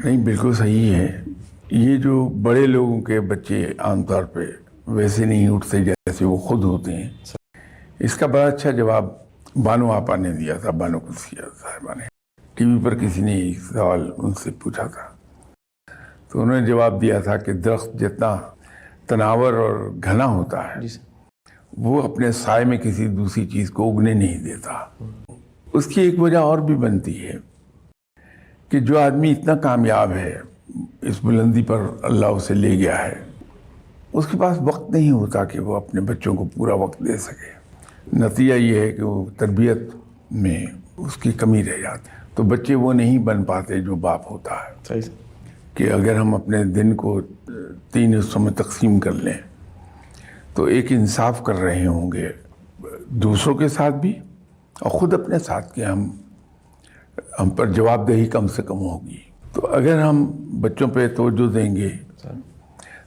نہیں، بالکل صحیح ہے. یہ جو بڑے لوگوں کے بچے عام طور پہ ویسے نہیں اٹھتے جیسے وہ خود ہوتے ہیں، اس کا بڑا اچھا جواب بانو آپا نے دیا تھا. بانو قدسیہ صاحبہ نے ٹی وی پر کسی نے ایک سوال ان سے پوچھا تھا، تو انہوں نے جواب دیا تھا کہ درخت جتنا تناور اور گھنا ہوتا ہے وہ اپنے سائے میں کسی دوسری چیز کو اگنے نہیں دیتا. اس کی ایک وجہ اور بھی بنتی ہے کہ جو آدمی اتنا کامیاب ہے، اس بلندی پر اللہ اسے لے گیا ہے، اس کے پاس وقت نہیں ہوتا کہ وہ اپنے بچوں کو پورا وقت دے سکے. نتیجہ یہ ہے کہ وہ تربیت میں اس کی کمی رہ جاتی ہے. تو بچے وہ نہیں بن پاتے جو باپ ہوتا ہے. کہ اگر ہم اپنے دن کو 3 حصوں میں تقسیم کر لیں تو ایک انصاف کر رہے ہوں گے دوسروں کے ساتھ بھی اور خود اپنے ساتھ کہ ہم پر جواب دہی کم سے کم ہوگی. تو اگر ہم بچوں پہ توجہ دیں گے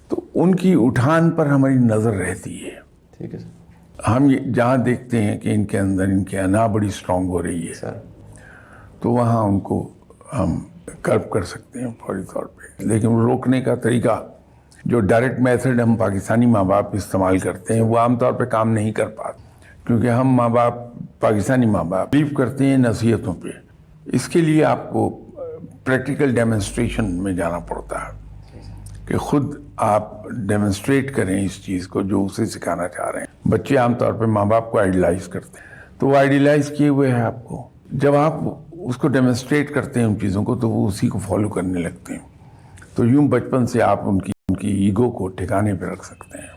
تو ان کی اٹھان پر ہماری نظر رہتی ہے. ٹھیک ہے. ہم جہاں دیکھتے ہیں کہ ان کے اندر ان کی انا بڑی اسٹرانگ ہو رہی ہے تو وہاں ان کو ہم کرب کر سکتے ہیں فوری طور پہ. لیکن روکنے کا طریقہ جو ڈائریکٹ میتھڈ ہم پاکستانی ماں باپ استعمال کرتے ہیں وہ عام طور پہ کام نہیں کر پاتے، کیونکہ ہم ماں باپ پاکستانی ماں باپ بلیو کرتے ہیں نصیحتوں پہ. اس کے لیے آپ کو پریکٹیکل ڈیمونسٹریشن میں جانا پڑتا ہے کہ خود آپ ڈیمونسٹریٹ کریں اس چیز کو جو اسے سکھانا چاہ رہے ہیں. بچے عام طور پہ ماں باپ کو آئیڈیلائز کرتے ہیں تو وہ آئیڈیلائز کیے ہوئے ہیں آپ کو. جب آپ اس کو ڈیمونسٹریٹ کرتے ہیں ان چیزوں کو تو وہ اسی کو فالو کرنے لگتے ہیں. تو یوں بچپن سے آپ ان کی ایگو کو ٹھکانے پہ رکھ سکتے ہیں.